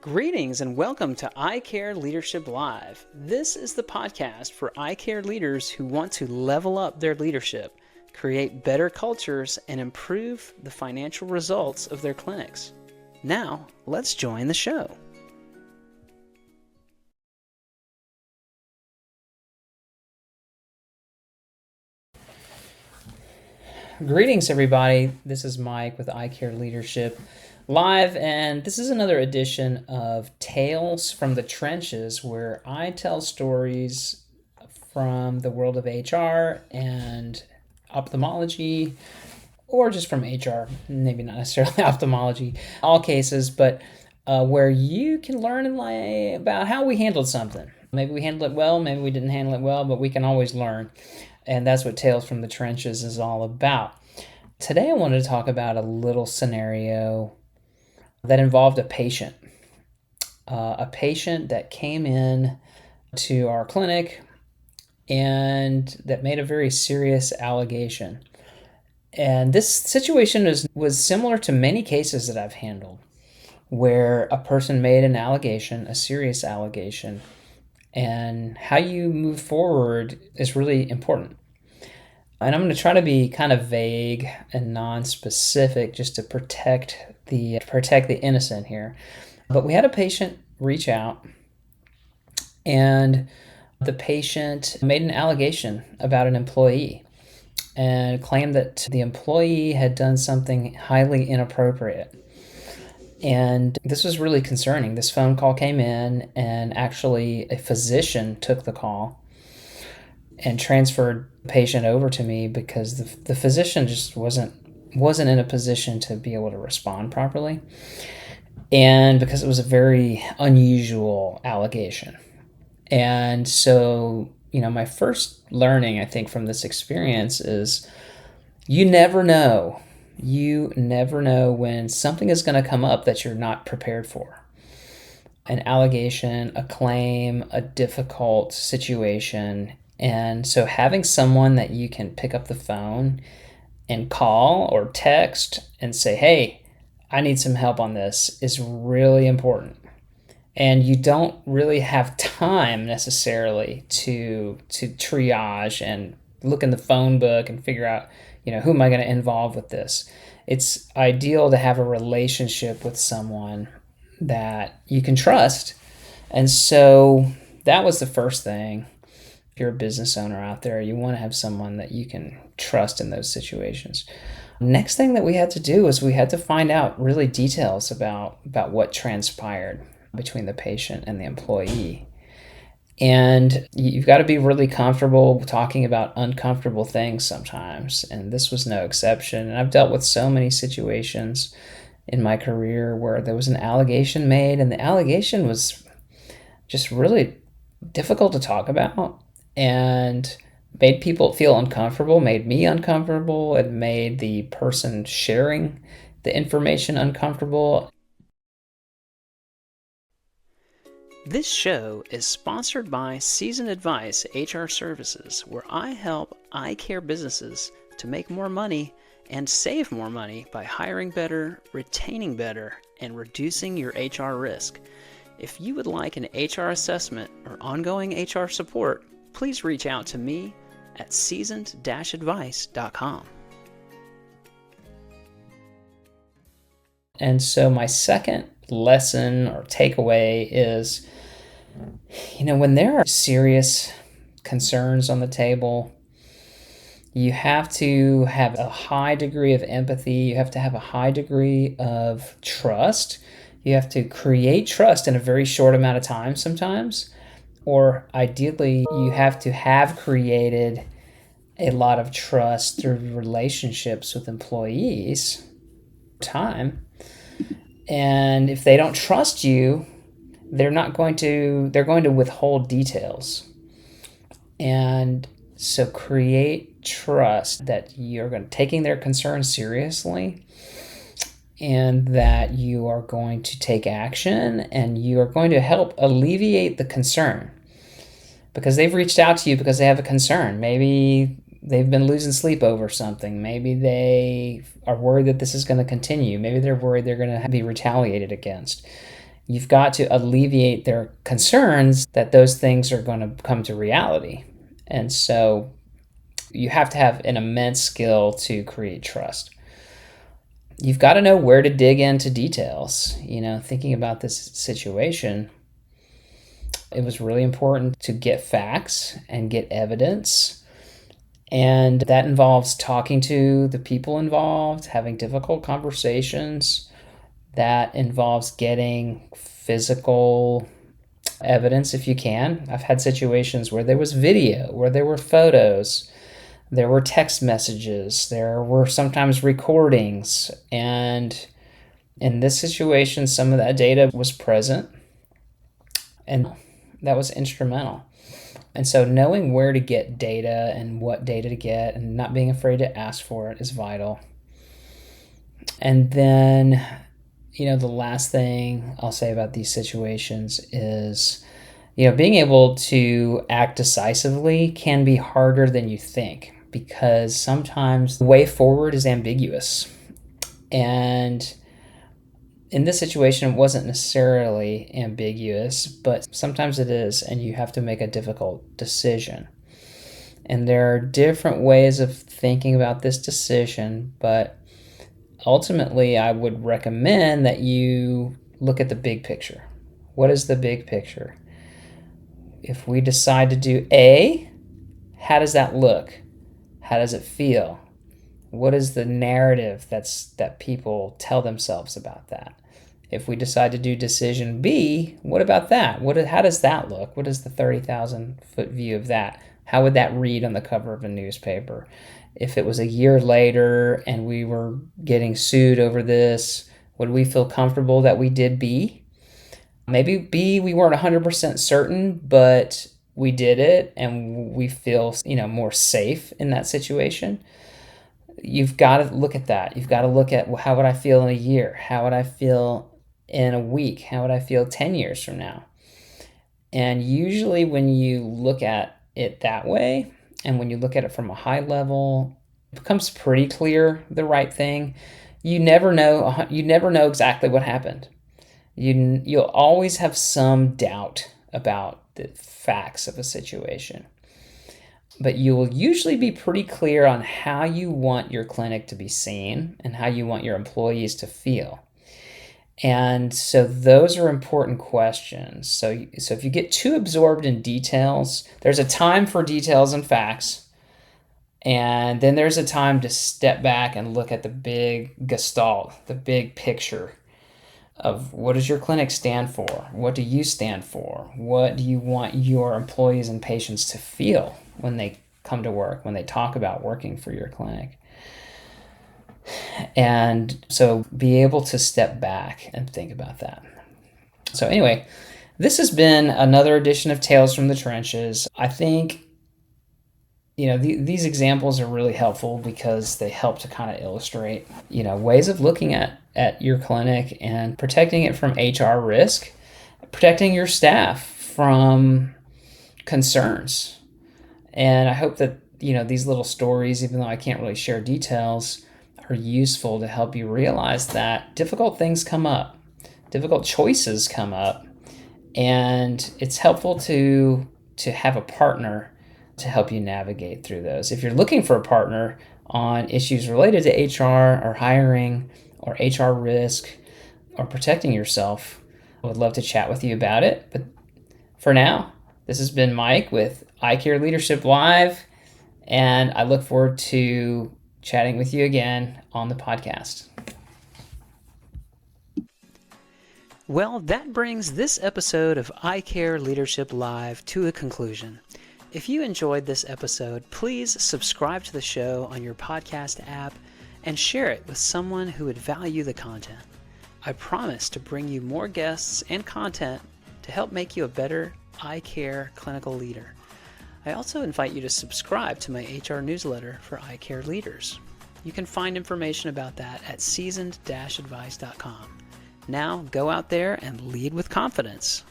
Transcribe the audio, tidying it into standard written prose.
Greetings and welcome to I Care Leadership Live. This is the podcast for I Care leaders who want to level up their leadership, create better cultures, and improve the financial results of their clinics. Now, let's join the show. Greetings, everybody. This is Mike with I Care Leadership Live, and this is another edition of Tales from the Trenches, where I tell stories from the world of HR and ophthalmology, or just from HR, maybe not necessarily ophthalmology, all cases, but where you can learn about how we handled something. Maybe we handled it well, maybe we didn't handle it well, but we can always learn. And that's what Tales from the Trenches is all about. Today I wanted to talk about a little scenario that involved a patient that came in to our clinic and that made a very serious allegation. And this situation was similar to many cases that I've handled, where a person made an allegation, a serious allegation, and how you move forward is really important. And I'm going to try to be kind of vague and non-specific just to protect the innocent here. But we had a patient reach out, and the patient made an allegation about an employee and claimed that the employee had done something highly inappropriate. And this was really concerning. This phone call came in, and actually a physician took the call and transferred the patient over to me because the physician just wasn't in a position to be able to respond properly, and because it was a very unusual allegation. And so, my first learning, I think, from this experience is you never know when something is going to come up that you're not prepared for. An allegation, a claim, a difficult situation. And so having someone that you can pick up the phone and call or text and say, hey, I need some help on this is really important. And you don't really have time necessarily to triage and look in the phone book and figure out, who am I going to involve with this? It's ideal to have a relationship with someone that you can trust. And so that was the first thing. If you're a business owner out there, you want to have someone that you can trust in those situations. Next thing that we had to do is we had to find out really details about what transpired between the patient and the employee. And you've got to be really comfortable talking about uncomfortable things sometimes, and this was no exception. And I've dealt with so many situations in my career where there was an allegation made, and the allegation was just really difficult to talk about and made people feel uncomfortable, made me uncomfortable, it made the person sharing the information uncomfortable. This show is sponsored by Seasoned Advice HR Services, where I help I Care businesses to make more money and save more money by hiring better, retaining better, and reducing your HR risk. If you would like an HR assessment or ongoing HR support, please reach out to me at seasoned-advice.com. And so my second lesson or takeaway is, when there are serious concerns on the table, you have to have a high degree of empathy. You have to have a high degree of trust. You have to create trust in a very short amount of time sometimes. Or ideally, you have to have created a lot of trust through relationships with employees over time. And if they don't trust you, they're going to withhold details. And so create trust that you're taking their concerns seriously, and that you are going to take action, and you are going to help alleviate the concern, because they've reached out to you because they have a concern. Maybe they've been losing sleep over something. Maybe they are worried that this is going to continue. Maybe they're worried they're going to be retaliated against. You've got to alleviate their concerns that those things are going to come to reality. And so you have to have an immense skill to create trust. You've got to know where to dig into details. Thinking about this situation, it was really important to get facts and get evidence. And that involves talking to the people involved, having difficult conversations. That involves getting physical evidence if you can. I've had situations where there was video, where there were photos, there were text messages, there were sometimes recordings. And in this situation, some of that data was present, and that was instrumental. And so knowing where to get data and what data to get and not being afraid to ask for it is vital. And then, the last thing I'll say about these situations is, being able to act decisively can be harder than you think, because sometimes the way forward is ambiguous. And in this situation, it wasn't necessarily ambiguous, but sometimes it is, and you have to make a difficult decision. And there are different ways of thinking about this decision, but ultimately, I would recommend that you look at the big picture. What is the big picture? If we decide to do A, how does that look? How does it feel? What is the narrative that people tell themselves about that? If we decide to do decision B, what about that? How does that look? What is the 30,000-foot view of that? How would that read on the cover of a newspaper? If it was a year later and we were getting sued over this, would we feel comfortable that we did B? Maybe B, we weren't 100% certain, but we did it and we feel, more safe in that situation. You've got to look at that. You've got to look at, well, how would I feel in a year? How would I feel in a week? How would I feel 10 years from now? And usually when you look at it that way, and when you look at it from a high level, it becomes pretty clear the right thing. You never know exactly what happened. You'll always have some doubt about the facts of a situation. But you will usually be pretty clear on how you want your clinic to be seen and how you want your employees to feel. And so those are important questions. So if you get too absorbed in details, there's a time for details and facts. And then there's a time to step back and look at the big gestalt, the big picture of what does your clinic stand for? What do you stand for? What do you want your employees and patients to feel when they come to work, when they talk about working for your clinic? And so be able to step back and think about that. So anyway, this has been another edition of Tales from the Trenches. I think, these examples are really helpful because they help to kind of illustrate, ways of looking at your clinic and protecting it from HR risk, protecting your staff from concerns. And I hope that, these little stories, even though I can't really share details, are useful to help you realize that difficult things come up, difficult choices come up, and it's helpful to have a partner to help you navigate through those. If you're looking for a partner on issues related to HR or hiring or HR risk or protecting yourself, I would love to chat with you about it. But for now, this has been Mike with iCare Leadership Live, and I look forward to chatting with you again on the podcast. Well, that brings this episode of iCare Leadership Live to a conclusion. If you enjoyed this episode, please subscribe to the show on your podcast app and share it with someone who would value the content. I promise to bring you more guests and content to help make you a better iCare clinical leader. I also invite you to subscribe to my HR newsletter for iCare leaders. You can find information about that at seasoned-advice.com. Now go out there and lead with confidence.